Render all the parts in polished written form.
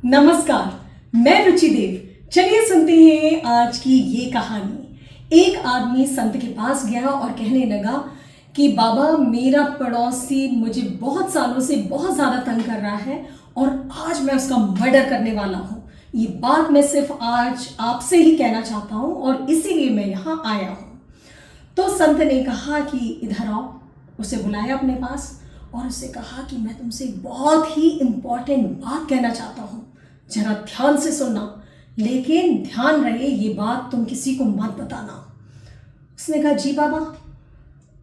नमस्कार, मैं रुचि देव। चलिए सुनते हैं आज की ये कहानी। एक आदमी संत के पास गया और कहने लगा कि बाबा, मेरा पड़ोसी मुझे बहुत सालों से बहुत ज़्यादा तंग कर रहा है और आज मैं उसका मर्डर करने वाला हूँ। ये बात मैं सिर्फ आज आपसे ही कहना चाहता हूँ और इसीलिए मैं यहाँ आया हूँ। तो संत ने कहा कि इधर आओ। उसे बुलाया अपने पास और उससे कहा कि मैं तुमसे बहुत ही इम्पोर्टेंट बात कहना चाहता हूँ, जरा ध्यान से सुनना, लेकिन ध्यान रहे ये बात तुम किसी को मत बताना। उसने कहा जी बाबा।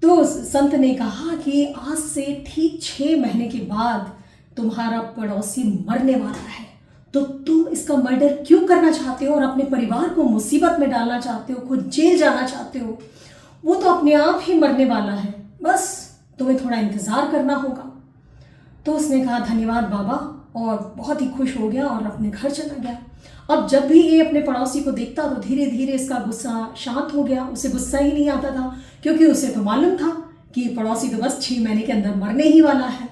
तो संत ने कहा कि आज से ठीक 6 महीने के बाद तुम्हारा पड़ोसी मरने वाला है, तो तुम इसका मर्डर क्यों करना चाहते हो और अपने परिवार को मुसीबत में डालना चाहते हो, खुद जेल जाना चाहते हो? वो तो अपने आप ही मरने वाला है, बस तुम्हें थोड़ा इंतज़ार करना होगा। तो उसने कहा धन्यवाद बाबा, और बहुत ही खुश हो गया और अपने घर चला गया। अब जब भी ये अपने पड़ोसी को देखता तो धीरे धीरे इसका गुस्सा शांत हो गया। उसे गुस्सा ही नहीं आता था, क्योंकि उसे तो मालूम था कि पड़ोसी तो बस 6 महीने के अंदर मरने ही वाला है।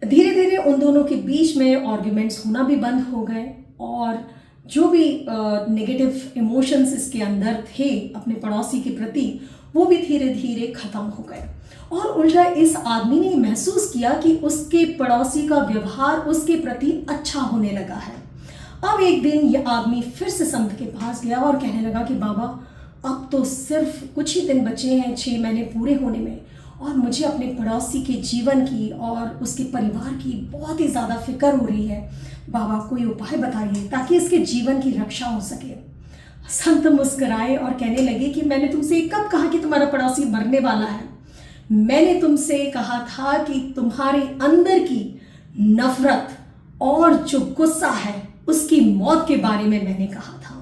धीरे धीरे उन दोनों के बीच में आर्ग्यूमेंट्स होना भी बंद हो गए और जो भी नेगेटिव इमोशंस इसके अंदर थे अपने पड़ोसी के प्रति, वो भी धीरे धीरे ख़त्म हो गए। और उल्टा इस आदमी ने महसूस किया कि उसके पड़ोसी का व्यवहार उसके प्रति अच्छा होने लगा है। अब एक दिन ये आदमी फिर से संत के पास गया और कहने लगा कि बाबा, अब तो सिर्फ कुछ ही दिन बचे हैं 6 महीने पूरे होने में, और मुझे अपने पड़ोसी के जीवन की और उसके परिवार की बहुत ही ज़्यादा फिक्र हो रही है। बाबा, कोई उपाय बताइए ताकि इसके जीवन की रक्षा हो सके। संत मुस्कुराए और कहने लगे कि मैंने तुमसे कब कहा कि तुम्हारा पड़ोसी मरने वाला है? मैंने तुमसे कहा था कि तुम्हारे अंदर की नफरत और जो गुस्सा है उसकी मौत के बारे में मैंने कहा था।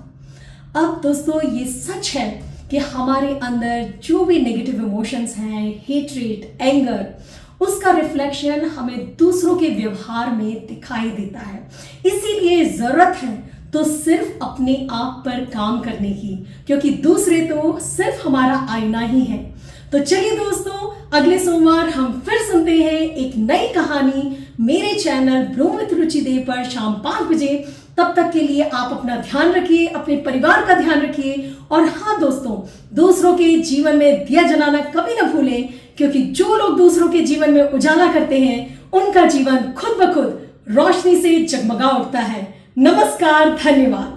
अब दोस्तों, ये सच है कि हमारे अंदर जो भी नेगेटिव इमोशंस हैं, हेट्रेट, एंगर, उसका रिफ्लेक्शन हमें दूसरों के व्यवहार में दिखाई देता है। इसीलिए ज़रूरत है तो सिर्फ अपने आप पर काम करने की, क्योंकि दूसरे तो सिर्फ हमारा आईना ही है। तो चलिए दोस्तों, अगले सोमवार हम फिर सुनते हैं एक नई कहानी मेरे चैनल ब्लूम विद रुचि देव पर शाम 5 बजे। तब तक के लिए आप अपना ध्यान रखिए, अपने परिवार का ध्यान रखिए, और हाँ दोस्तों, दूसरों के जीवन में दिया जलाना कभी ना भूलें, क्योंकि जो लोग दूसरों के जीवन में उजाला करते हैं उनका जीवन खुद ब खुद रोशनी से जगमगा उठता है। नमस्कार, धन्यवाद।